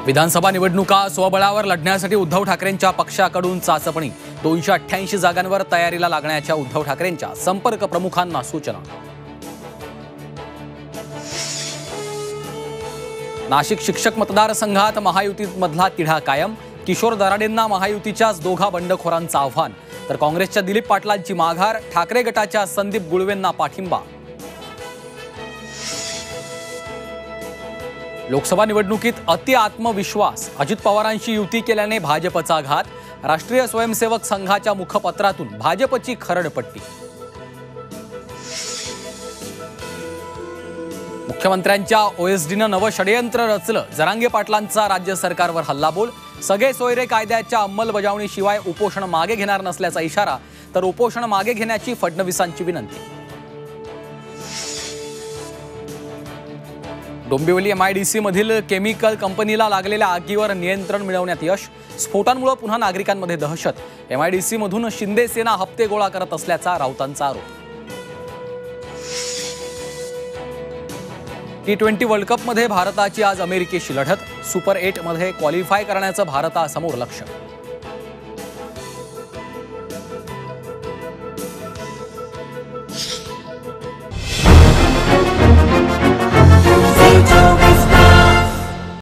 विधानसभा निवडणुका स्वबळावर लढण्यासाठी उद्धव ठाकरेंच्या पक्षाकडून चाचपणी 288 जागांवर तयारीला लागण्याच्या उद्धव ठाकरेंच्या संपर्क प्रमुखांना सूचना। नाशिक शिक्षक मतदारसंघात महायुतीमधला तिढा कायम। किशोर दराडेंना महायुतीच्याच दोघा बंडखोरांचं आव्हान, तर काँग्रेसच्या दिलीप पाटलांची माघार। ठाकरे गटाच्या संदीप गुळवेंना पाठिंबा। लोकसभा निवडणुकीत अति आत्मविश्वास, अजित पवारांशी युती केल्याने भाजपचा घात। राष्ट्रीय स्वयंसेवक संघाच्या मुखपत्रातून भाजपची खरडपट्टी। मुख्यमंत्र्यांच्या ओएसडीनं नवं षडयंत्र रचलं। जरांगे पाटलांचा राज्य सरकारवर हल्लाबोल। सगळे सोयरे कायद्याच्या अंमलबजावणीशिवाय उपोषण मागे घेणार नसल्याचा इशारा, तर उपोषण मागे घेण्याची फडणवीसांची विनंती। डोंबिवली MIDC मधील केमिकल कंपनीला लागलेल्या आगीवर नियंत्रण मिळवण्यात यश। स्फोटांमुळे पुन्हा नागरिकांमध्ये दहशत। MIDC मधून शिंदे सेना हप्ते गोळा करत असल्याचा राऊतांचा आरोप। T20 वर्ल्ड कप मध्ये भारताची आज अमेरिकेशी लढत। सुपर 8 मध्ये क्वालिफाय करण्याचं भारतासमोर लक्ष्य।